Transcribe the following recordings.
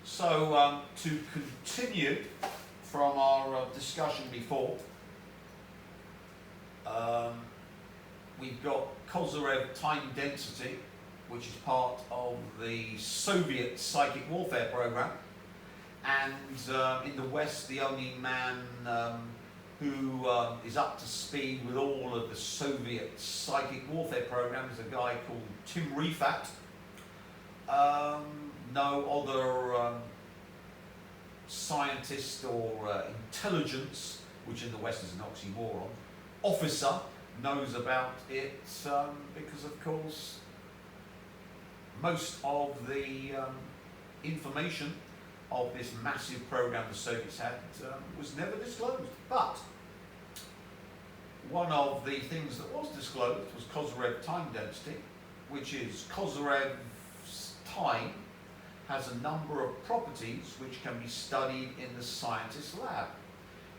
So to continue from our discussion before, we've got Kozyrev time density, which is part of the Soviet psychic warfare program, and in the West the only man who is up to speed with all of the Soviet psychic warfare program is a guy called Tim Rifat. No other scientist or intelligence, which in the West is an oxymoron, officer knows about it because, of course, most of the information of this massive program the Soviets had was never disclosed. But one of the things that was disclosed was Kozyrev time density, which is Kozyrev's time has a number of properties which can be studied in the scientist's lab.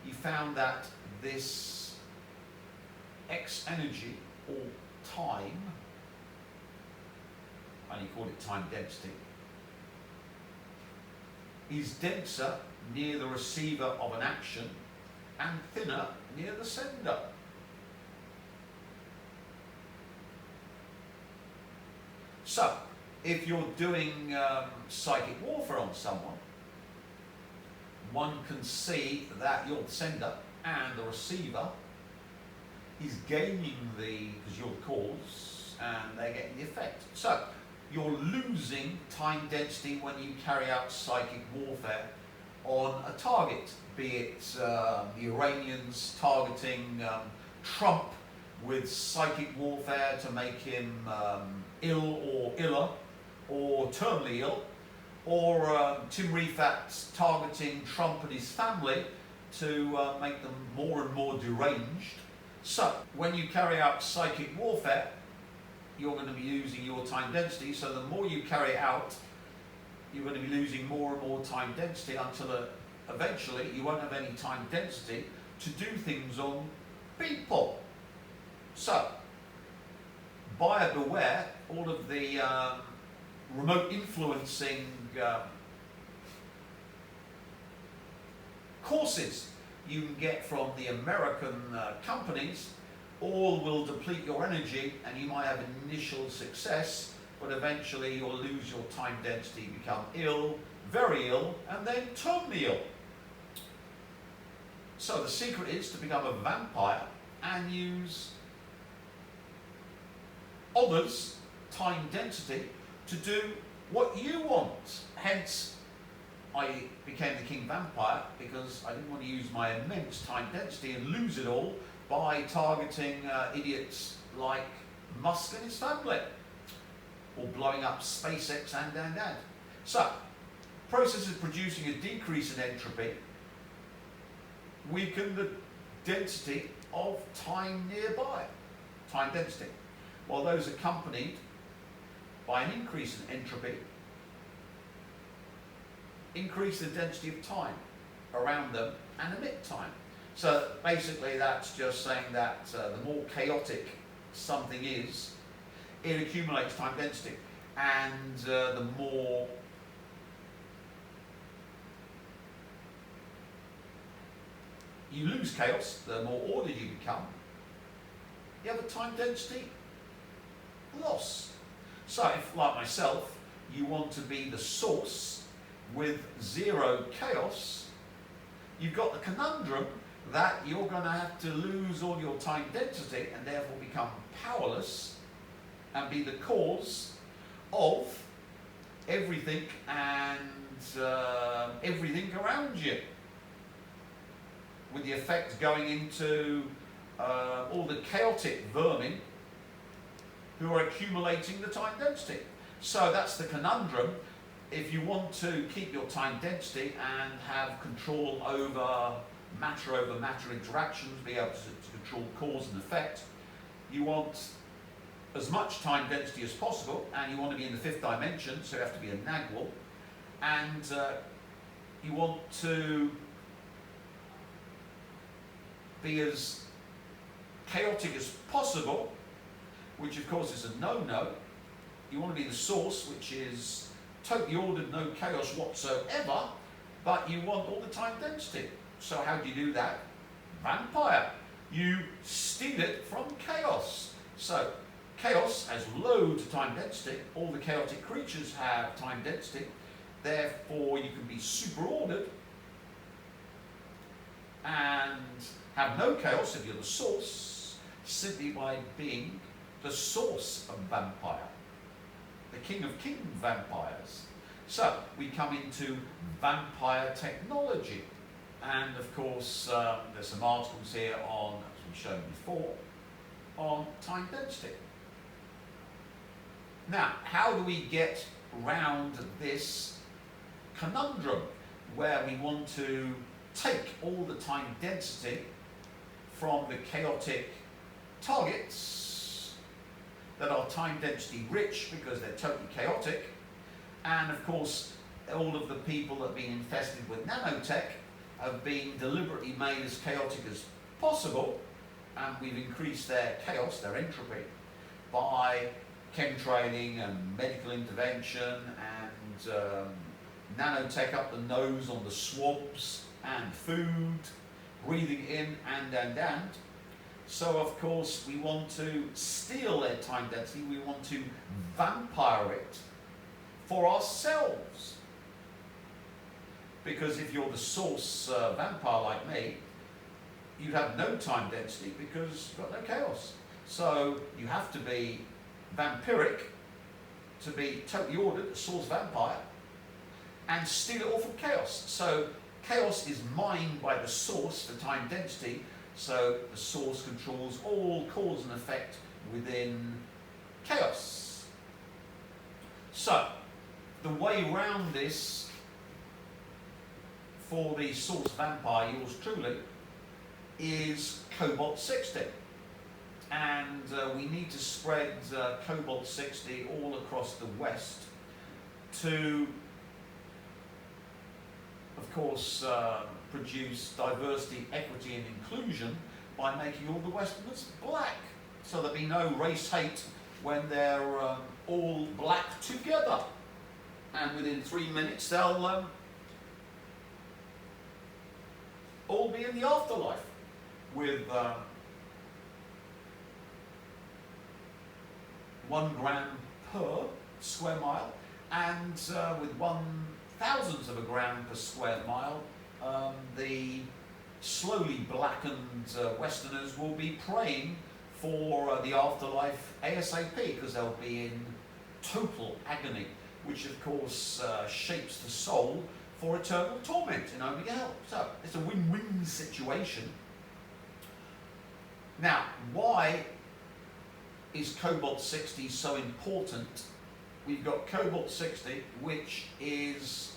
He found that this X energy, or time, and he called it time density, is denser near the receiver of an action and thinner near the sender. So, if you're doing psychic warfare on someone, one can see that your sender and the receiver is gaining because you're the cause and they're getting the effect. So, you're losing time density when you carry out psychic warfare on a target, be it the Iranians targeting Trump with psychic warfare to make him ill or iller, or terminally ill, or Tim Rifat targeting Trump and his family to make them more and more deranged. So, when you carry out psychic warfare, you're going to be using your time density, so the more you carry it out, you're going to be losing more and more time density until eventually you won't have any time density to do things on people. So, buyer beware, all of the remote influencing courses you can get from the American companies all will deplete your energy, and you might have initial success, but eventually you'll lose your time density, become ill, very ill, and then terminally ill. So the secret is to become a vampire and use others' time density to do what you want. Hence, I became the king vampire because I didn't want to use my immense time density and lose it all by targeting idiots like Musk and his family, or blowing up SpaceX and. So, process is producing a decrease in entropy, weaken the density of time nearby, time density, while those accompanied by an increase in entropy increase the density of time around them and emit time. So basically that's just saying that the more chaotic something is, it accumulates time density, and the more you lose chaos, the more ordered you become, you have a time density loss. So if, like myself, you want to be the source with zero chaos, you've got the conundrum that you're going to have to lose all your time density and therefore become powerless and be the cause of everything and everything around you, with the effect going into all the chaotic vermin who are accumulating the time density. So that's the conundrum. If you want to keep your time density and have control over matter interactions, be able to control cause and effect, you want as much time density as possible, and you want to be in the fifth dimension, so you have to be a Nagwal, and you want to be as chaotic as possible, which of course is a no-no. You want to be the source, which is totally ordered, no chaos whatsoever, but you want all the time density. So how do you do that? Vampire. You steal it from chaos. So chaos has loads of time density. All the chaotic creatures have time density. Therefore, you can be super ordered and have no chaos if you're the source, simply by being the source of vampire, the king of king vampires. So we come into vampire technology, and of course there's some articles here on, as we've shown before, on time density. Now, how do we get round this conundrum where we want to take all the time density from the chaotic targets that are time density rich because they're totally chaotic, and of course all of the people that have been infested with nanotech have been deliberately made as chaotic as possible, and we've increased their chaos, their entropy, by chemtrailing and medical intervention and nanotech up the nose on the swabs and food, breathing in and. So of course we want to steal their time density, we want to vampire it for ourselves. Because if you're the source vampire like me, you'd have no time density because you've got no chaos. So you have to be vampiric to be totally ordered, a source vampire, and steal it all from chaos. So chaos is mined by the source for time density, so the source controls all cause and effect within chaos. So the way around this for the source vampire, yours truly, is Cobalt 60. And we need to spread Cobalt 60 all across the West to, of course, produce diversity, equity and inclusion by making all the Westerners black. So there'll be no race hate when they're all black together. And within 3 minutes they'll all be in the afterlife with 1 gram per square mile, and with 1/1000th of a gram per square mile, the slowly blackened Westerners will be praying for the afterlife ASAP, because they'll be in total agony, which of course shapes the soul for eternal torment in only hell. So it's a win-win situation. Now, why is Cobalt 60 so important? We've got Cobalt 60, which is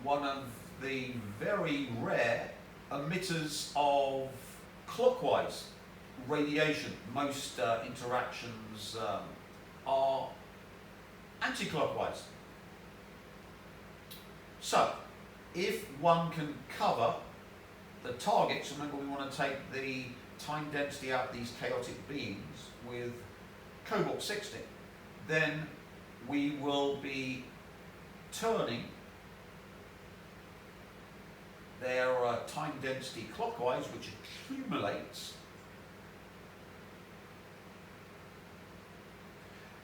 one of the very rare emitters of clockwise radiation. Most interactions are anti-clockwise. So, if one can cover the targets, remember we want to take the time density out of these chaotic beings with Cobalt 60, then we will be turning their time density clockwise, which accumulates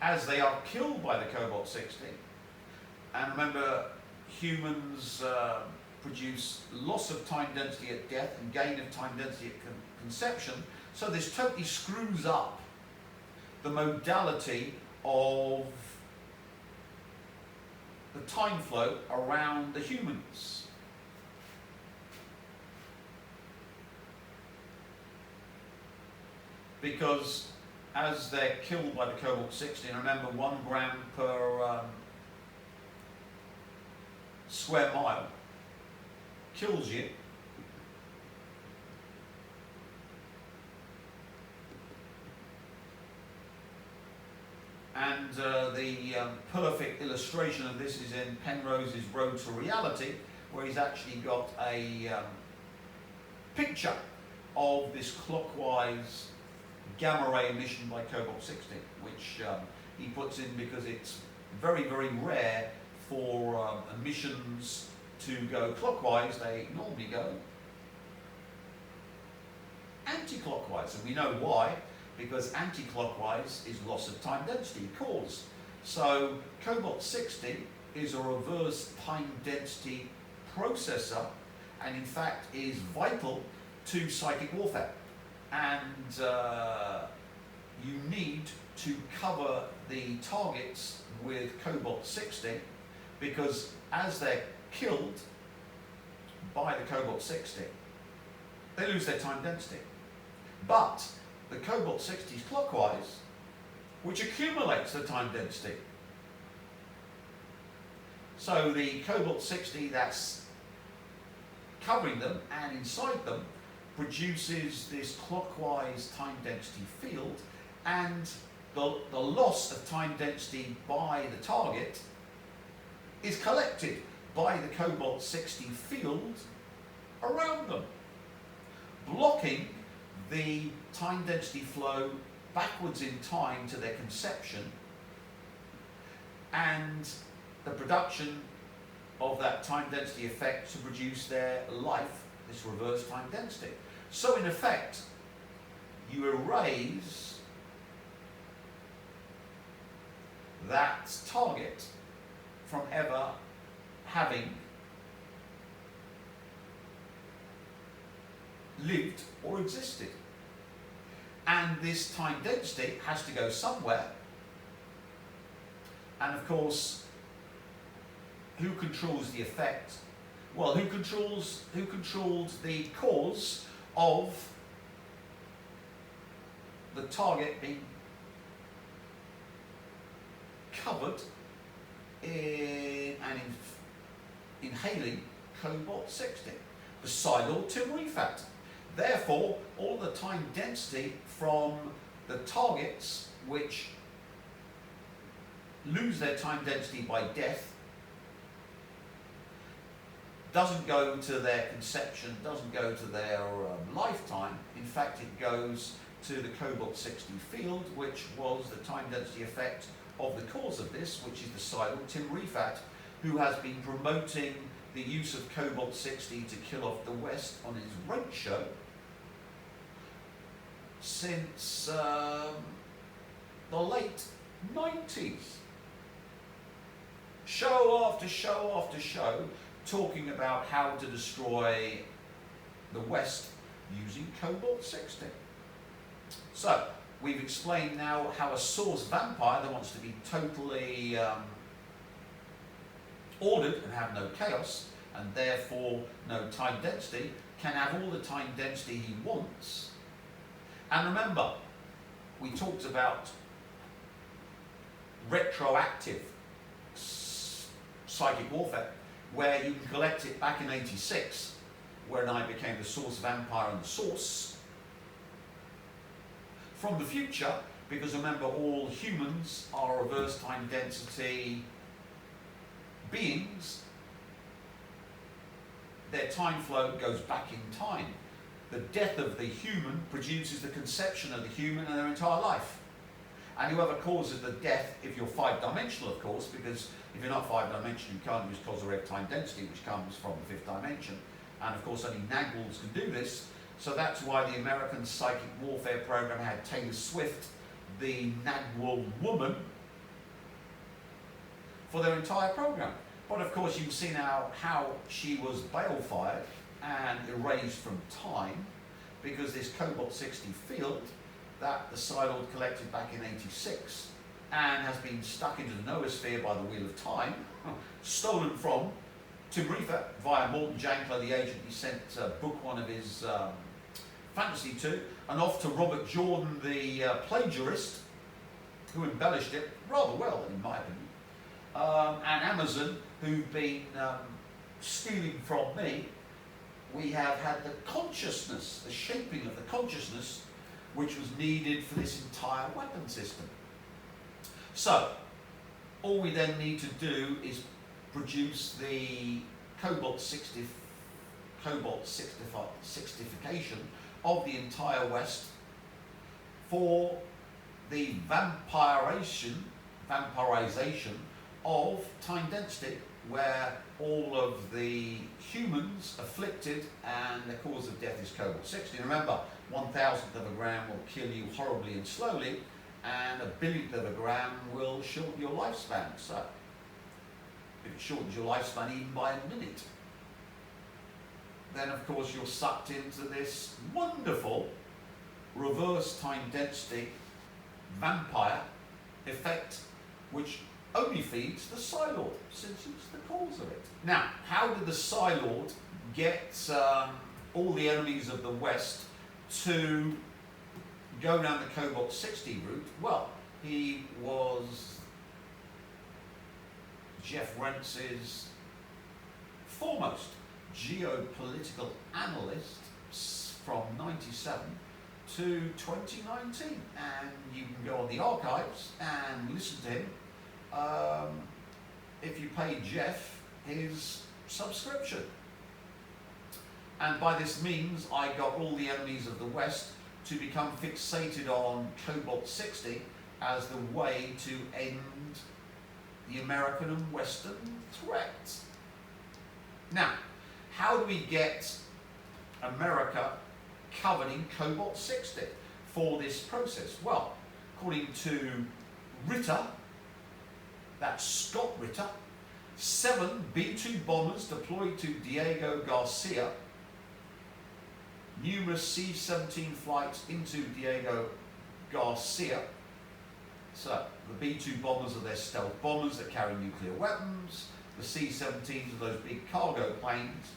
as they are killed by the Cobalt 60. And remember, humans produce loss of time density at death and gain of time density at conception. So this totally screws up the modality of the time flow around the humans. Because as they're killed by the Cobalt 60, and remember 1 gram per square mile kills you, and the perfect illustration of this is in Penrose's Road to Reality, where he's actually got a picture of this clockwise gamma ray emission by Cobalt 60, which he puts in because it's very, very rare for emissions to go clockwise, they normally go anti-clockwise. And we know why, because anti-clockwise is loss of time density cause. So Cobalt 60 is a reverse time density processor, and in fact is vital to psychic warfare. And you need to cover the targets with Cobalt 60, because as they're killed by the Cobalt 60, they lose their time density. But the Cobalt 60 is clockwise, which accumulates the time density. So the Cobalt 60 that's covering them and inside them produces this clockwise time density field, and the loss of time density by the target is collected by the Cobalt 60 field around them, blocking the time density flow backwards in time to their conception and the production of that time density effect to produce their life, this reverse time density. So in effect, you erase that target from ever having lived or existed. And this time density has to go somewhere. And of course, who controls the effect? Well, who controls the cause of the target being covered in and inhaling Cobalt 60? The Cylord Tim Rifat. Therefore, all the time density from the targets which lose their time density by death doesn't go to their conception, doesn't go to their lifetime. In fact, it goes to the Cobalt 60 field, which was the time density effect of the cause of this, which is the Cylord Tim Rifat, who has been promoting the use of Cobalt 60 to kill off the West on his roadshow since the late 90s. Show after show after show, talking about how to destroy the West using Cobalt 60. So, we've explained now how a source vampire that wants to be totally ordered and have no chaos, and therefore no time density, can have all the time density he wants. And remember, we talked about retroactive psychic warfare, where you can collect it back in '86, when I became the source vampire and the source from the future, because remember, all humans are reverse time density beings. Their time flow goes back in time. The death of the human produces the conception of the human and their entire life. And whoever causes the death, if you're 5-dimensional, of course, because if you're not 5-dimensional, you can't use Kozyrev time density, which comes from the 5th dimension. And of course, only Nagwals can do this. So that's why the American psychic warfare program had Taylor Swift, the Nagwal woman, for their entire program. But of course, you can see now how she was balefired and erased from time, because this Cobalt 60 field that the Cylord collected back in '86 and has been stuck into the noosphere by the Wheel of Time, stolen from Tim Rifat via Morton Jankler, the agent he sent book one of his fantasy to, and off to Robert Jordan, the plagiarist, who embellished it rather well, in my opinion, and Amazon, who've been stealing from me. We have had the consciousness, the shaping of the consciousness, which was needed for this entire weapon system. So, all we then need to do is produce the Cobalt 60fication of the entire West for the vampirization of time density, where all of the humans afflicted and the cause of death is Cobalt 60. Remember, 1,000th of a gram will kill you horribly and slowly, and a billionth of a gram will shorten your lifespan. So, if it shortens your lifespan even by a minute, then of course you're sucked into this wonderful reverse time density vampire effect, which only feeds the Psylord, since it's the cause of it. Now, how did the Psylord get all the enemies of the West to go down the Cobalt 60 route? Well, he was Jeff Rentz's foremost geopolitical analyst from 97 to 2019, and you can go on the archives and listen to him if you pay Jeff his subscription. And by this means, I got all the enemies of the West to become fixated on Cobalt 60 as the way to end the American and Western threat. Now, how do we get America covered in Cobalt 60 for this process? Well, according to Ritter, that's Scott Ritter, 7 B-2 bombers deployed to Diego Garcia, numerous C-17 flights into Diego Garcia. So, the B-2 bombers are their stealth bombers that carry nuclear weapons. The C-17s are those big cargo planes.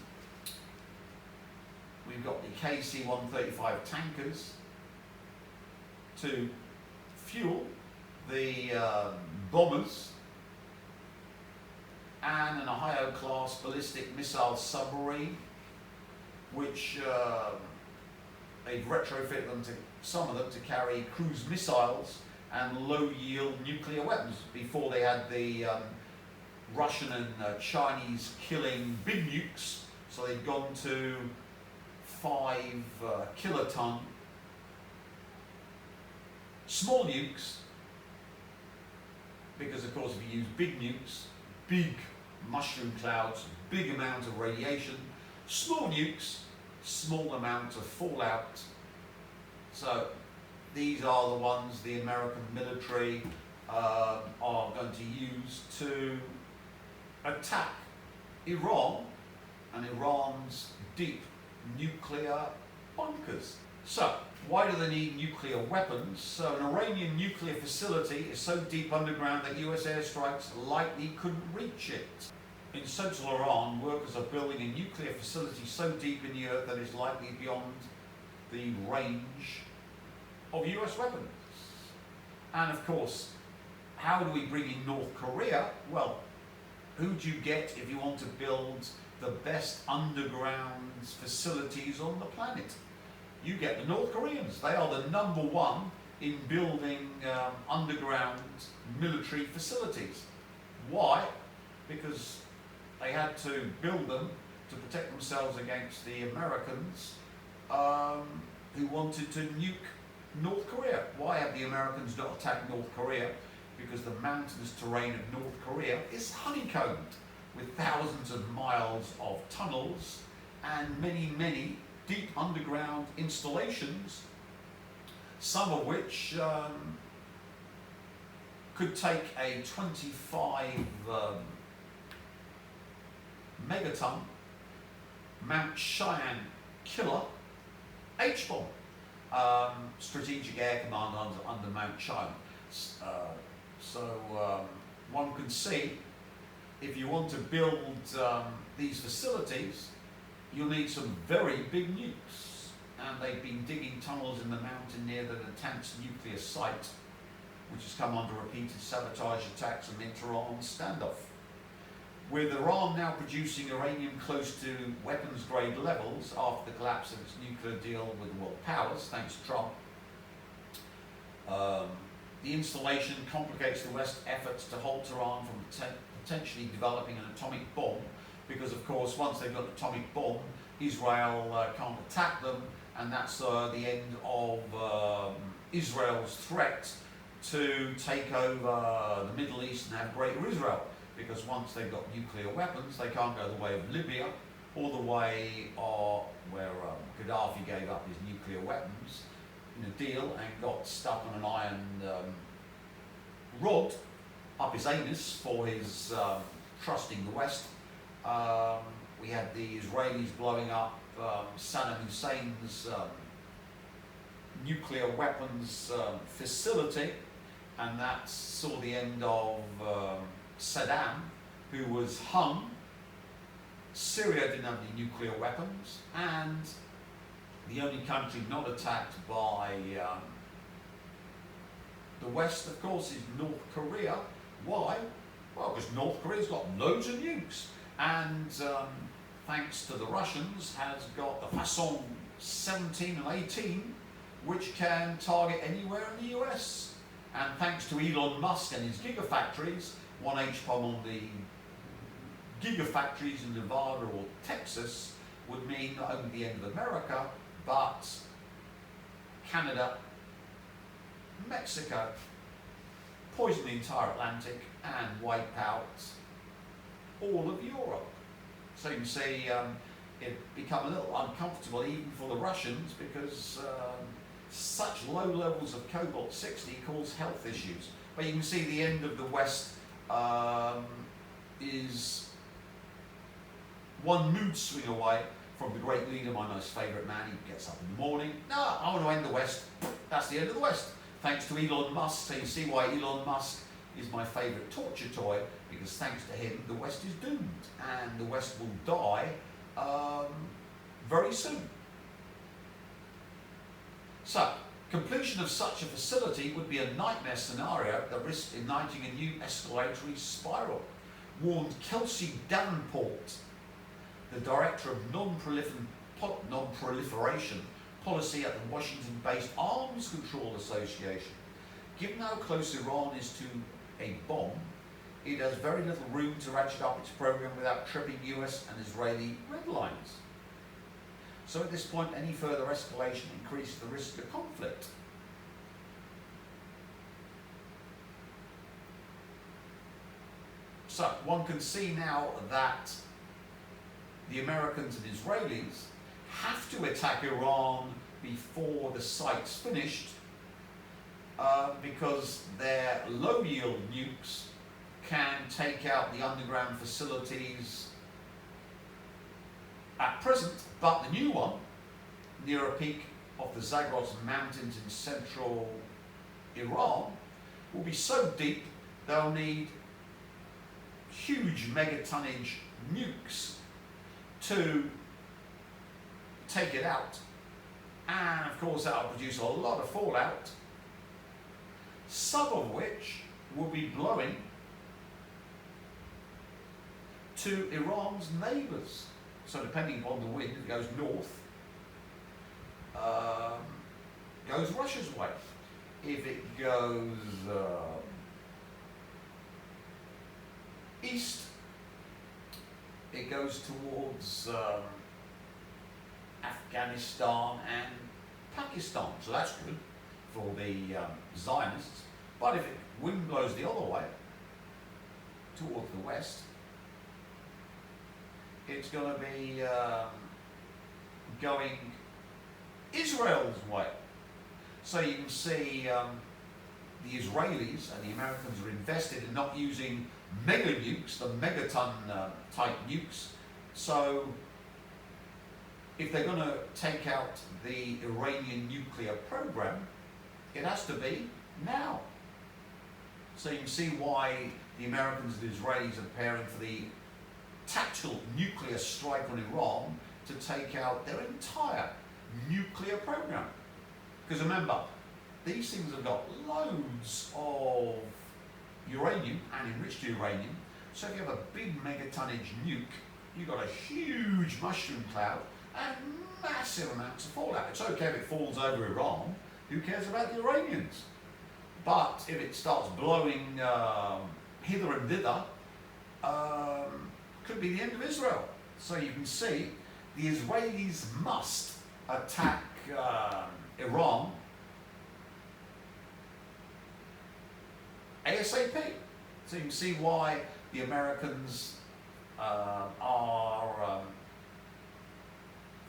We've got the KC-135 tankers to fuel the bombers, and an Ohio-class ballistic missile submarine, which they've retrofitted them to, some of them, to carry cruise missiles and low-yield nuclear weapons. Before they had the Russian and Chinese killing big nukes, so they've gone to 5 kiloton small nukes, because of course if you use big nukes, big mushroom clouds, big amount of radiation. Small nukes, small amount of fallout. So these are the ones the American military are going to use to attack Iran and Iran's deep nuclear bunkers. So, why do they need nuclear weapons? So, an Iranian nuclear facility is so deep underground that US airstrikes likely couldn't reach it. In central Iran, workers are building a nuclear facility so deep in the earth that it's likely beyond the range of US weapons. And of course, how do we bring in North Korea? Well, who do you get if you want to build the best underground facilities on the planet? You get the North Koreans. They are the #1 in building underground military facilities. Why? Because they had to build them to protect themselves against the Americans who wanted to nuke North Korea. Why have the Americans not attacked North Korea? Because the mountainous terrain of North Korea is honeycombed with thousands of miles of tunnels and many, many deep underground installations, some of which could take a 25 megaton Mount Cheyenne killer H-bomb, strategic air command under Mount Cheyenne. One can see, if you want to build these facilities, you'll need some very big nukes. And they've been digging tunnels in the mountain near the Natanz nuclear site, which has come under repeated sabotage attacks amid Tehran's standoff. With Iran now producing uranium close to weapons grade levels after the collapse of its nuclear deal with world powers, thanks to Trump, the installation complicates the West's efforts to halt Iran from potentially developing an atomic bomb, because of course once they've got an atomic bomb, Israel can't attack them, and that's the end of Israel's threat to take over the Middle East and have Greater Israel. because once they've got nuclear weapons, they can't go the way of Libya or the way of where Gaddafi gave up his nuclear weapons in a deal and got stuck on an iron rod up his anus for his trusting the West. We had the Israelis blowing up Saddam Hussein's nuclear weapons facility, and that saw the end of Saddam, who was hung. Syria didn't have any nuclear weapons, and the only country not attacked by the West, of course, is North Korea. Why? Well, because North Korea's got loads of nukes, and thanks to the Russians, has got the Fason 17 and 18, which can target anywhere in the US. And thanks to Elon Musk and his gigafactories, one HPOM on the gigafactories in Nevada or Texas would mean not only the end of America, but Canada, Mexico, poison the entire Atlantic, and wipe out all of Europe. So you can see it become a little uncomfortable even for the Russians, because such low levels of Cobalt 60 cause health issues. But you can see the end of the West is one mood swing away from the great leader, my most favourite man. He gets up in the morning, no, I want to end the West. That's the end of the West. Thanks to Elon Musk. So you see why Elon Musk is my favourite torture toy, because thanks to him, the West is doomed, and the West will die very soon. So, completion of such a facility would be a nightmare scenario that risks igniting a new escalatory spiral, warned Kelsey Davenport, the director of non-proliferation policy at the Washington-based Arms Control Association. Given how close Iran is to a bomb, it has very little room to ratchet up its program without tripping US and Israeli red lines. So at this point, any further escalation increases the risk of conflict. So one can see now that the Americans and Israelis have to attack Iran before the site's finished, because their low-yield nukes can take out the underground facilities at present, but the new one, near a peak of the Zagros Mountains in central Iran, will be so deep they'll need huge megatonnage nukes to take it out. And of course that'll produce a lot of fallout, some of which will be blowing to Iran's neighbours. So depending upon the wind, if it goes north, goes Russia's way. If it goes east, it goes towards Afghanistan and Pakistan. So that's good for the Zionists. But if wind blows the other way, towards the west, it's going to be going Israel's way. So you can see the Israelis and the Americans are invested in not using mega nukes, the megaton type nukes. So if they're going to take out the Iranian nuclear program, it has to be now. So you can see why the Americans and the Israelis are preparing for the tactical nuclear strike on Iran to take out their entire nuclear program. Because remember, these things have got loads of uranium and enriched uranium. So if you have a big megatonnage nuke, you've got a huge mushroom cloud and massive amounts of fallout. It's okay if it falls over Iran. Who cares about the Iranians? But if it starts blowing hither and thither, could be the end of Israel. So you can see the Israelis must attack Iran ASAP. So you can see why the Americans are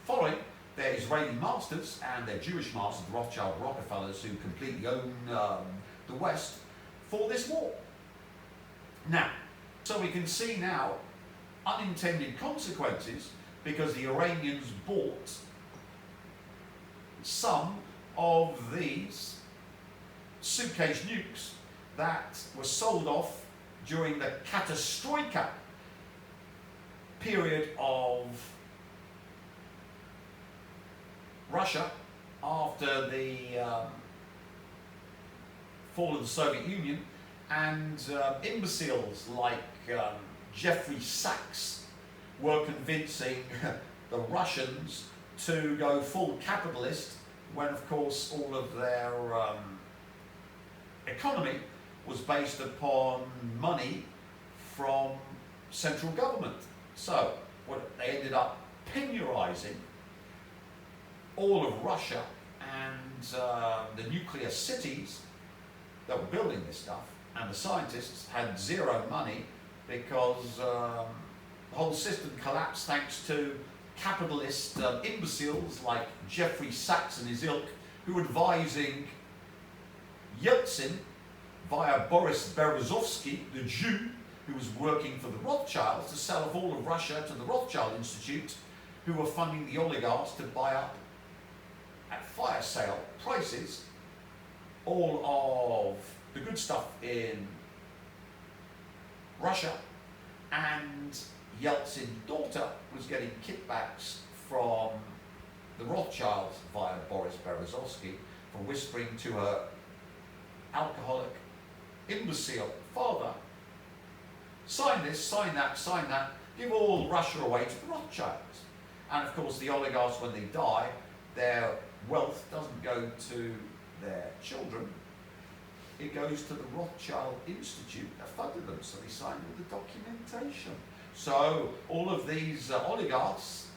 following their Israeli masters and their Jewish masters, the Rothschild Rockefellers, who completely own the West, for this war. Now, so we can see now unintended consequences because the Iranians bought some of these suitcase nukes that were sold off during the Katastroika period of Russia after the fall of the Soviet Union, and imbeciles like Jeffrey Sachs were convincing the Russians to go full capitalist when, of course, all of their economy was based upon money from central government. So what they ended up penalizing all of Russia and the nuclear cities that were building this stuff, and the scientists had zero money because the whole system collapsed thanks to capitalist imbeciles like Jeffrey Sachs and his ilk, who were advising Yeltsin via Boris Berezovsky, the Jew who was working for the Rothschilds, to sell off all of Russia to the Rothschild Institute, who were funding the oligarchs to buy up at fire sale prices all of the good stuff in Russia, and Yeltsin's daughter was getting kickbacks from the Rothschilds via Boris Berezovsky for whispering to her alcoholic, imbecile father, sign this, sign that, give all Russia away to the Rothschilds. And of course the oligarchs, when they die, their wealth doesn't go to their children, it goes to the Rothschild Institute that funded them, so they signed all the documentation. So all of these oligarchs,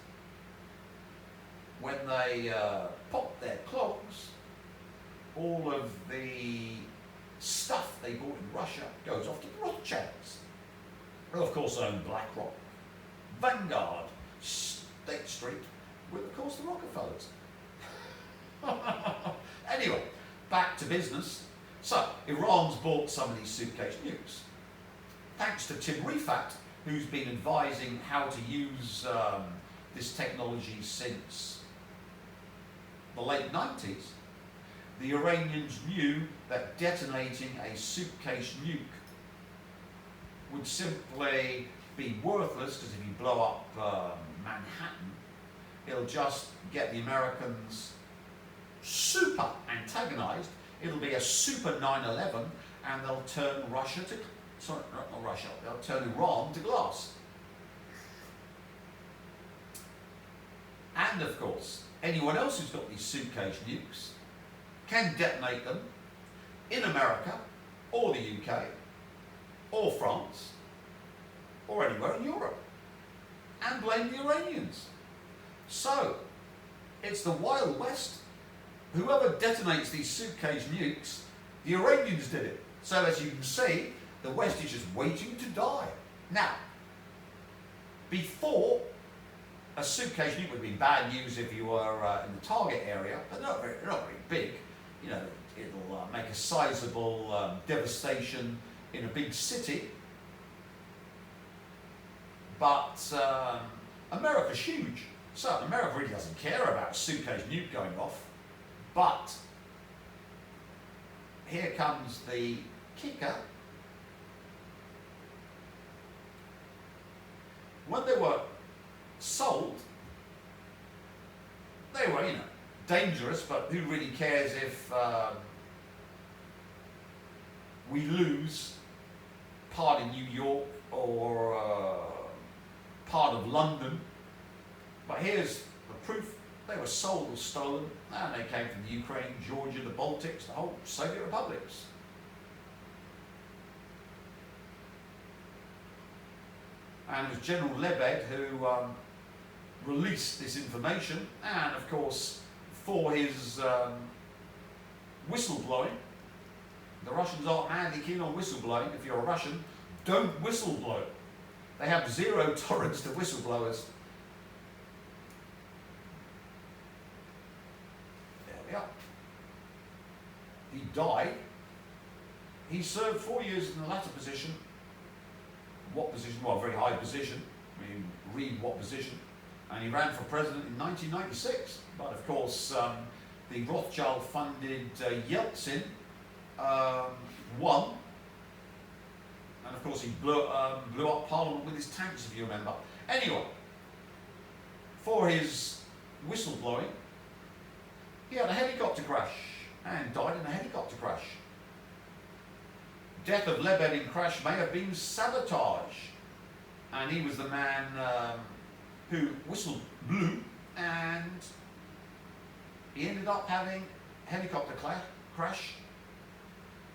when they pop their clogs, all of the stuff they bought in Russia goes off to the Rothschilds. Well, of course, they own BlackRock, Vanguard, State Street, with, of course, the Rockefellers. Anyway, back to business. So, Iran's bought some of these suitcase nukes. Thanks to Tim Rifat, who's been advising how to use this technology since the late 90s, the Iranians knew that detonating a suitcase nuke would simply be worthless, because if you blow up Manhattan, it'll just get the Americans super antagonized. It'll be a super 9/11, and they'll turn Russia to, sorry, not Russia, they'll turn Iran to glass. And of course, anyone else who's got these suitcase nukes can detonate them in America, or the UK, or France, or anywhere in Europe, and blame the Iranians. So, it's the Wild West. Whoever detonates these suitcase nukes, the Iranians did it. So as you can see, the West is just waiting to die. Now, before, a suitcase nuke would be bad news if you were in the target area, but not very big. You know, it'll make a sizable devastation in a big city. But America's huge. So America really doesn't care about a suitcase nuke going off. But here comes the kicker. When they were sold, they were, you know, dangerous, but who really cares if we lose part in New York or part of London? But here's the proof. They were sold or stolen, and they came from the Ukraine, Georgia, the Baltics, the whole Soviet republics. And it was General Lebed who released this information, and of course, for his whistleblowing. The Russians aren't madly keen on whistleblowing. If you're a Russian, don't whistleblow. They have zero tolerance to whistleblowers. There we are. He died. He served 4 years in the latter position. What position? Well, a very high position. I mean, read what position. And he ran for president in 1996. But of course, the Rothschild-funded Yeltsin won. And of course, he blew up Parliament with his tanks, if you remember. Anyway, for his whistleblowing, he had a helicopter crash and died in a helicopter crash. Death of Lebed in crash may have been sabotage, and he was the man who whistle blew, and he ended up having a helicopter crash,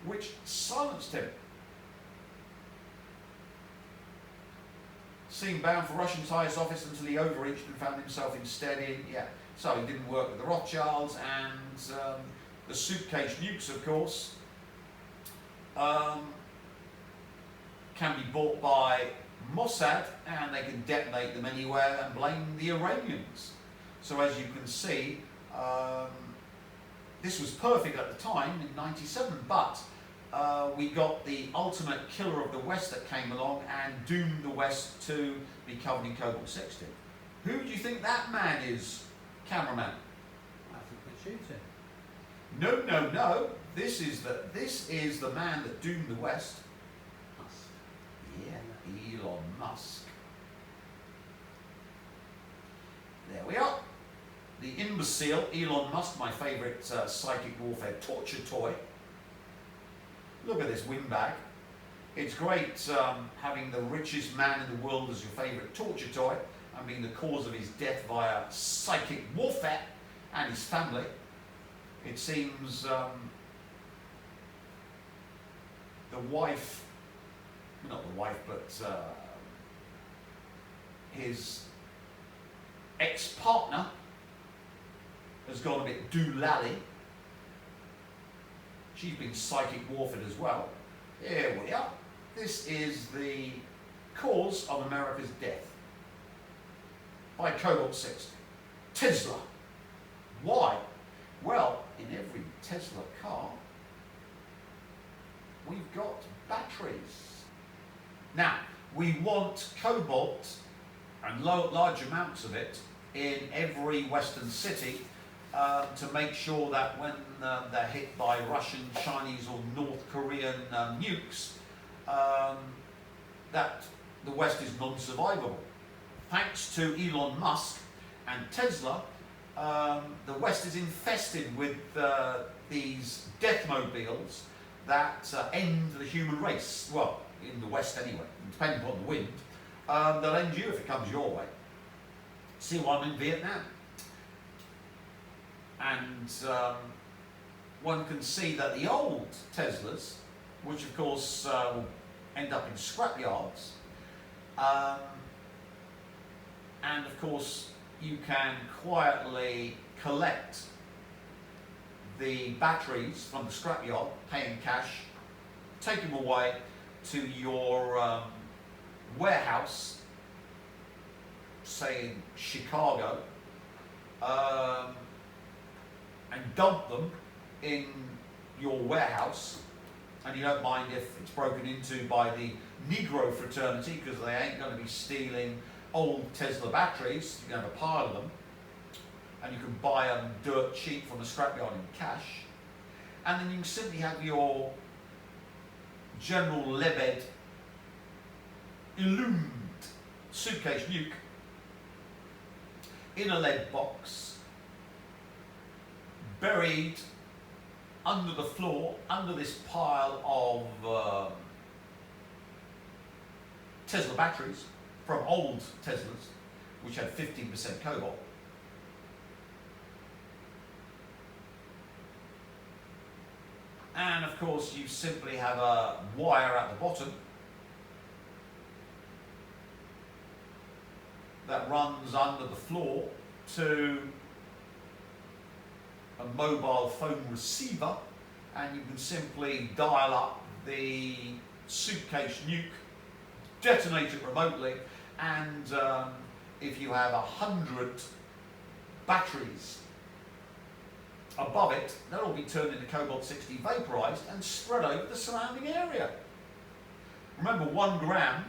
which silenced him. Seemed bound for Russian's highest office until he overreached and found himself instead in, so he didn't work with the Rothschilds, and the suitcase nukes, of course, can be bought by Mossad, and they can detonate them anywhere and blame the Iranians. So as you can see, this was perfect at the time in '97, but we got the ultimate killer of the West that came along and doomed the West to be covered in Cobalt 60. Who do you think that man is, cameraman? I think we shoot him. No, no, no. This is the man that doomed the West. Musk. Yeah, Elon Musk. There we are. The imbecile Elon Musk, my favourite psychic warfare torture toy. Look at this windbag. It's great having the richest man in the world as your favourite torture toy and being the cause of his death via psychic warfare and his family. It seems the wife, not the wife, but his ex-partner has gone a bit doolally. She's been psychic warfare as well. Here we are. This is the cause of America's death by Cobalt 60. Tesla. Why? Well, in every Tesla car, we've got batteries. Now, we want cobalt and large amounts of it in every Western city to make sure that when they're hit by Russian, Chinese or North Korean nukes, that the West is non-survivable. Thanks to Elon Musk and Tesla, the West is infested with these deathmobiles that end the human race. Well, in the West anyway, depending upon the wind. They'll end you if it comes your way. See why I'm in Vietnam. And one can see that the old Teslas, which of course will end up in scrapyards, and of course you can quietly collect the batteries from the scrapyard, pay in cash, take them away to your warehouse, say in Chicago, and dump them in your warehouse, and you don't mind if it's broken into by the Negro fraternity, because they ain't going to be stealing old Tesla batteries. You can have a pile of them, and you can buy them dirt cheap from a scrapyard in cash, and then you can simply have your General Lebed illumined suitcase nuke in a lead box, buried under the floor, under this pile of Tesla batteries from old Teslas, which had 15% cobalt. And of course, you simply have a wire at the bottom that runs under the floor to a mobile phone receiver, and you can simply dial up the suitcase nuke detonate it remotely, and if you have 100 batteries above it, they'll all be turned into Cobalt-60, vaporized, and spread over the surrounding area. Remember, 1 gram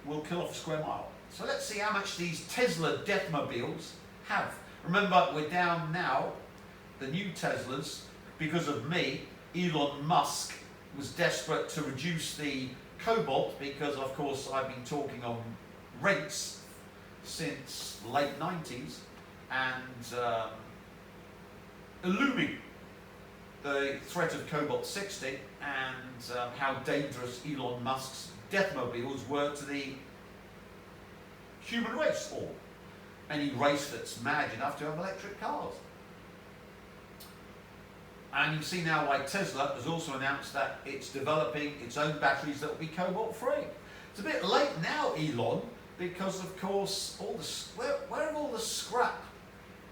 will kill off a square mile. So let's see how much these Tesla deathmobiles have. Remember, we're down now, the new Teslas, because of me. Elon Musk was desperate to reduce the Cobalt because, of course, I've been talking on rents since late 90s and illuming the threat of Cobalt-60 and how dangerous Elon Musk's deathmobiles were to the human race, or any race that's mad enough to have electric cars. And you see now why Tesla has also announced that it's developing its own batteries that will be cobalt-free. It's a bit late now, Elon, because of course where have all the scrap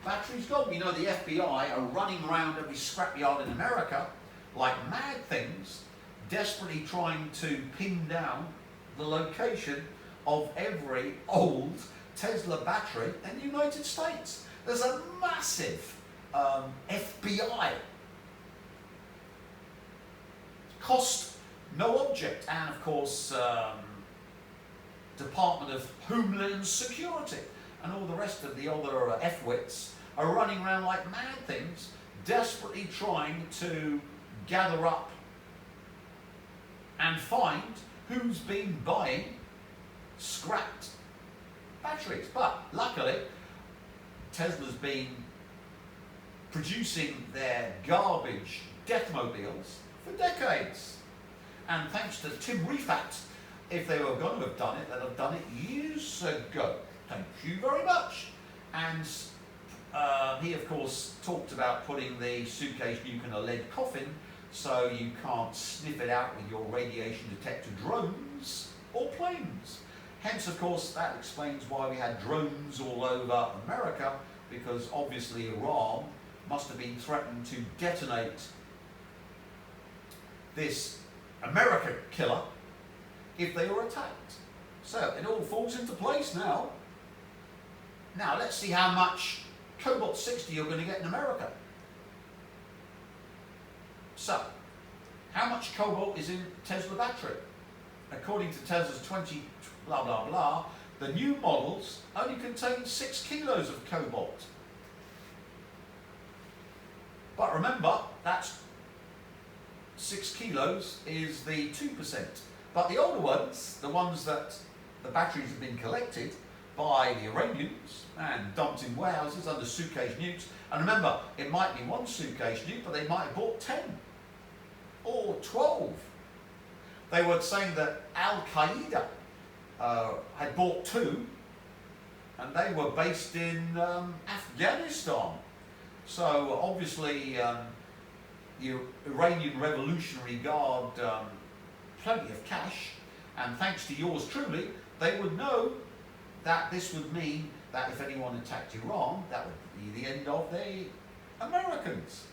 batteries gone? You know, the FBI are running around every scrapyard in America like mad things, desperately trying to pin down the location of every old Tesla battery in the United States. There's a massive FBI cost, no object, and of course Department of Homeland Security and all the rest of the other F-wits are running around like mad things, desperately trying to gather up and find who's been buying scrapped batteries. But luckily, Tesla's been producing their garbage deathmobiles for decades. And thanks to Tim Rifat, if they were going to have done it, they'd have done it years ago. Thank you very much. And he, of course, talked about putting the suitcase nuke in a lead coffin so you can't sniff it out with your radiation detector drones or planes. Hence, of course, that explains why we had drones all over America, because obviously Iran must have been threatened to detonate this American killer if they were attacked. So it all falls into place now. Now let's see how much Cobalt-60 you're going to get in America. So, how much cobalt is in Tesla battery? According to Tesla's 20 blah blah blah, the new models only contain 6 kilos of cobalt. But remember, that's 6 kilos is the 2%. But the older ones, the ones that the batteries have been collected by the Iranians and dumped in warehouses under suitcase nukes, and remember, it might be one suitcase nuke, but they might have bought 10 or 12. They were saying that Al-Qaeda had bought 2, and they were based in Afghanistan. So obviously the Iranian Revolutionary Guard plenty of cash, and thanks to yours truly, they would know that this would mean that if anyone attacked Iran, that would be the end of the Americans.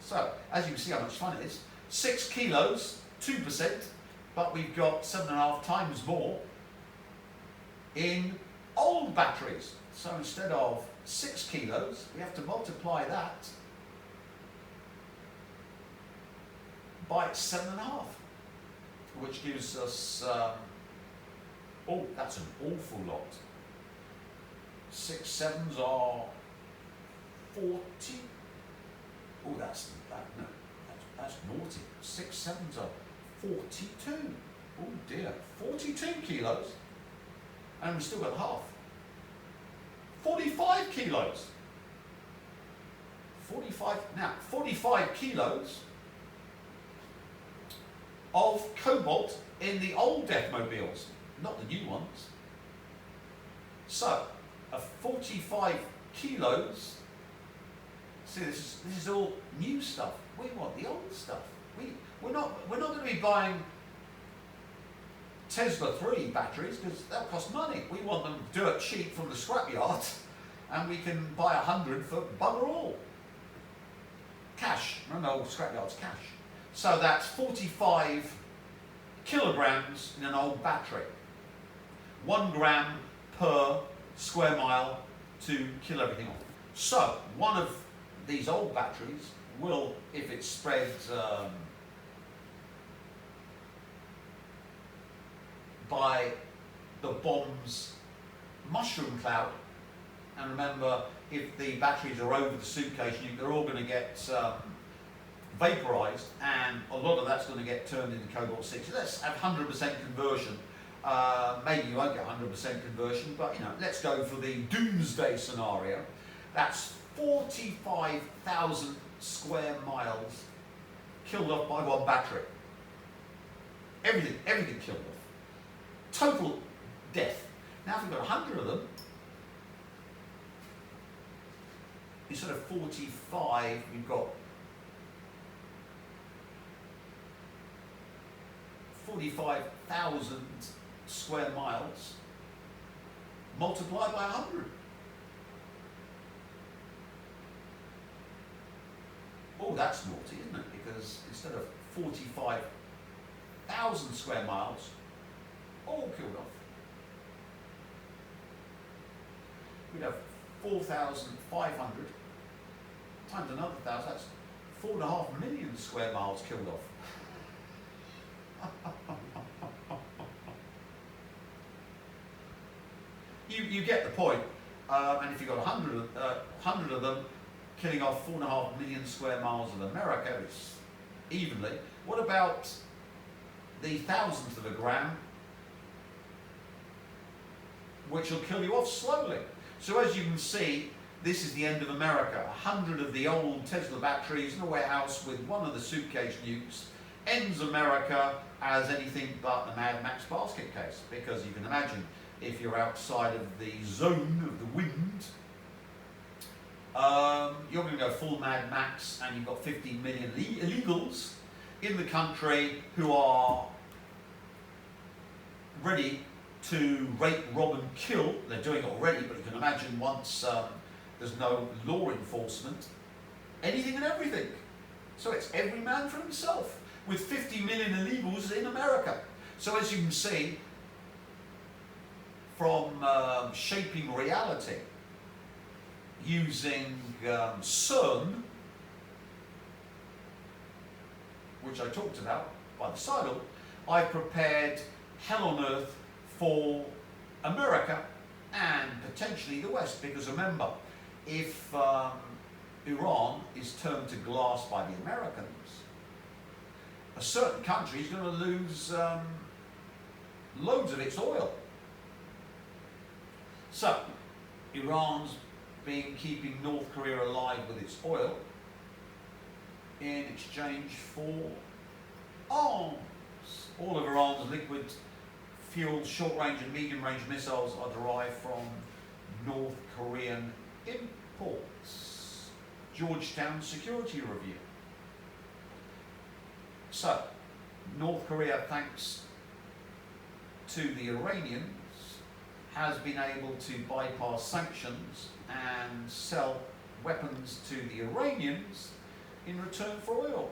So, as you can see how much fun it is, 6 kilos, 2%, but we've got 7.5 times more in old batteries. So instead of 6 kilos, we have to multiply that by 7.5, which gives us, oh, that's an awful lot. 6 sevens are 40. Oh, that's naughty. 6 sevens are 42. Oh dear, 42 kilos, and we've still got half. 45 kilos. 45 kilos of cobalt in the old deathmobiles, not the new ones. So, 45 kilos. See, this is all new stuff. We want the old stuff. We're not going to be buying Tesla 3 batteries because they'll cost money. We want them dirt cheap from the scrapyard, and we can buy 100 for bugger all. Cash. Remember, old scrapyard's cash. So that's 45 kilograms in an old battery. 1 gram per square mile to kill everything off. So one of these old batteries will, if it's spread by the bomb's mushroom cloud, and remember, if the batteries are over the suitcase, they're all going to get vaporized, and a lot of that's going to get turned into Cobalt 6. Let's have 100% conversion. Maybe you won't get 100% conversion, but let's go for the doomsday scenario. That's 45,000 square miles killed off by one battery. Everything killed off. Total death. Now if we've got 100 of them, instead of 45, we've got 45,000 square miles multiplied by 100. Oh, that's naughty, isn't it? Because instead of 45,000 square miles, all killed off, we'd have 4,500 times another 1,000, that's 4.5 million square miles killed off. You get the point, and if you've got 100 of them killing off 4.5 million square miles of America, it's evenly. What about the thousandth of a gram, which will kill you off slowly? So as you can see, this is the end of America. 100 of the old Tesla batteries in a warehouse with one of the suitcase nukes ends America as anything but a Mad Max basket case, because you can imagine if you're outside of the zone of the wind, you're going to go full Mad Max, and you've got 50 million illegals in the country who are ready to rape, rob and kill. They're doing it already, but you can imagine once there's no law enforcement, anything and everything. So it's every man for himself, with 50 million illegals in America. So as you can see, from shaping reality using CERN, which I talked about by the sidle, I prepared hell on earth for America and potentially the West, because remember, if Iran is turned to glass by the Americans, a certain country is going to lose loads of its oil. So, Iran's been keeping North Korea alive with its oil in exchange for arms. All of Iran's liquid fuel, short-range and medium-range missiles are derived from North Korean imports. Georgetown Security Review. So, North Korea, thanks to the Iranians, has been able to bypass sanctions and sell weapons to the Iranians in return for oil.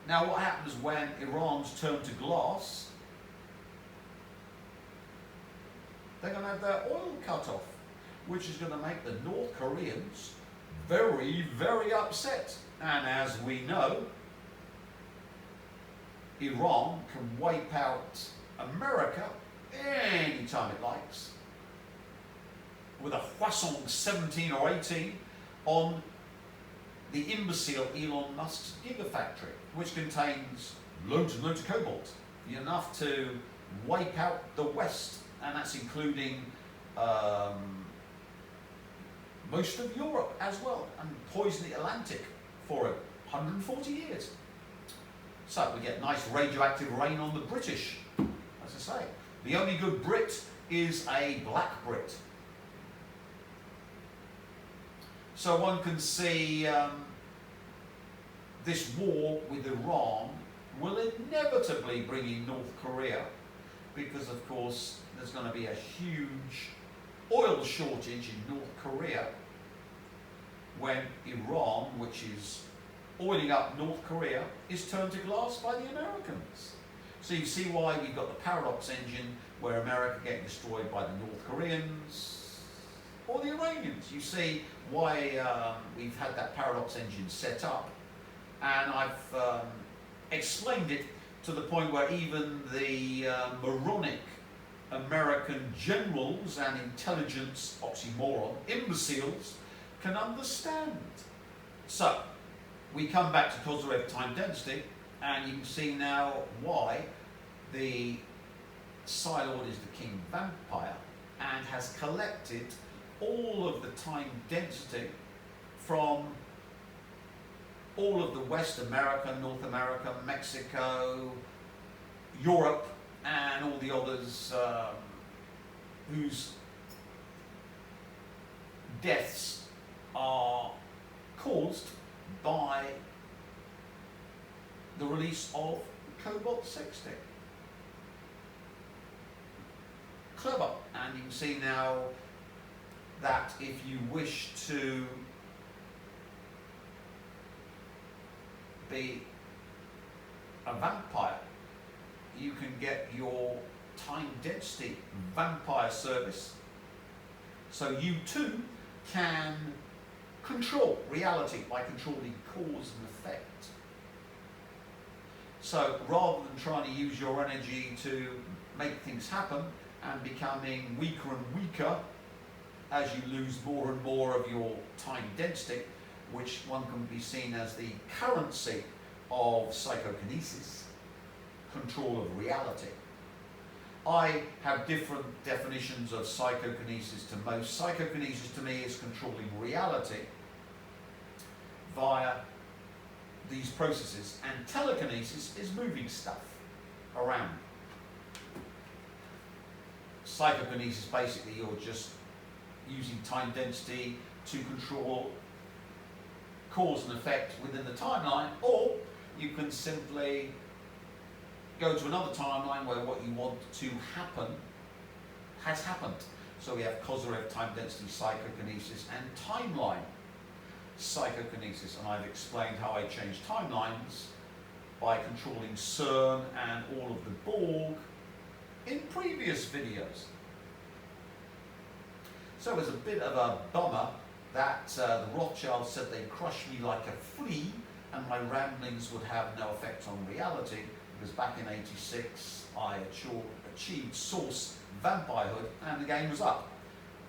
Now what happens when Iran's turned to glass? They're going to have their oil cut off, which is going to make the North Koreans very, very upset. And as we know, Iran can wipe out America anytime it likes with a Hwasong 17 or 18 on the imbecile Elon Musk's gigafactory, which contains loads and loads of cobalt, enough to wipe out the West, and that's including most of Europe as well, and poison the Atlantic for 140 years. So we get nice radioactive rain on the British, as I say. The only good Brit is a black Brit. So one can see this war with Iran will inevitably bring in North Korea, because of course there's going to be a huge oil shortage in North Korea when Iran, which is oiling up North Korea, is turned to glass by the Americans. So you see why we've got the paradox engine where America getting destroyed by the North Koreans or the Iranians. You see why we've had that paradox engine set up, and I've explained it to the point where even the moronic American generals and intelligence, oxymoron, imbeciles can understand. So, we come back to Kozyrev time density, and you can see now why the Psi Lord is the king vampire and has collected all of the time density from all of the West America, North America, Mexico, Europe, and all the others whose deaths are caused by the release of Cobalt 60. Clever. And you can see now that if you wish to be a vampire, you can get your time density vampire service, so you too can control reality by controlling cause and effect. So rather than trying to use your energy to make things happen and becoming weaker and weaker as you lose more and more of your time density, which one can be seen as the currency of psychokinesis, control of reality. I have different definitions of psychokinesis to most. Psychokinesis to me is controlling reality via these processes, and telekinesis is moving stuff around. Psychokinesis, basically, you're just using time density to control cause and effect within the timeline, or you can simply go to another timeline where what you want to happen has happened. So we have Kozyrev time density psychokinesis and timeline psychokinesis, and I've explained how I change timelines by controlling CERN and all of the Borg in previous videos. So it was a bit of a bummer that the Rothschilds said they'd crush me like a flea and my ramblings would have no effect on reality, because back in '86 I achieved source vampirehood and the game was up.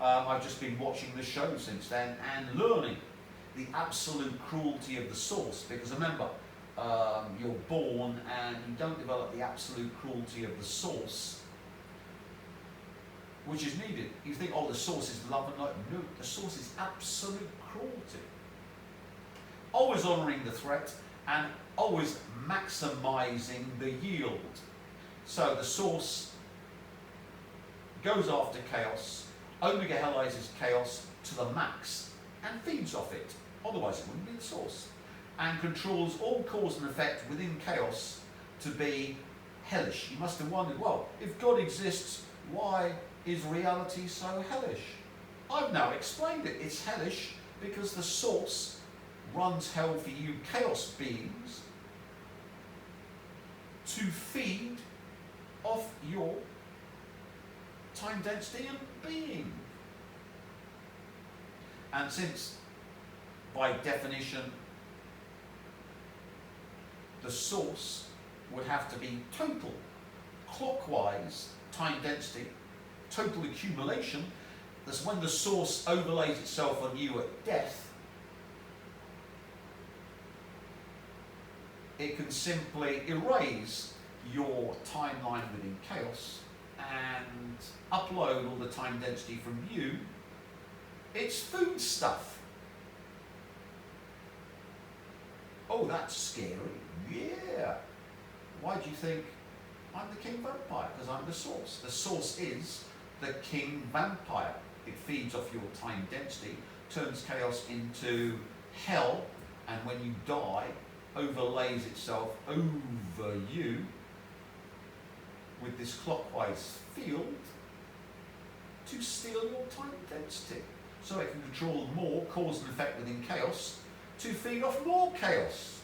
I've just been watching the show since then and learning the absolute cruelty of the source, because remember, you're born and you don't develop the absolute cruelty of the source, which is needed. You think, oh, the source is love and light. No, the source is absolute cruelty. Always honouring the threat and always maximising the yield. So the source goes after chaos, omega-helises chaos to the max and feeds off it. Otherwise it wouldn't be the source. And controls all cause and effect within chaos to be hellish. You must have wondered, well, if God exists, why is reality so hellish? I've now explained it. It's hellish because the source runs hell for you chaos beings to feed off your time density and being. And since by definition the source would have to be total clockwise time density, total accumulation, that's when the source overlays itself on you at death, it can simply erase your timeline within chaos and upload all the time density from you. It's food stuff. Oh, that's scary. Yeah. Why do you think I'm the king vampire? Because I'm the source. The source is the king vampire. It feeds off your time density, turns chaos into hell, and when you die, overlays itself over you with this clockwise field to steal your time density. So it can control more cause and effect within chaos to feed off more chaos.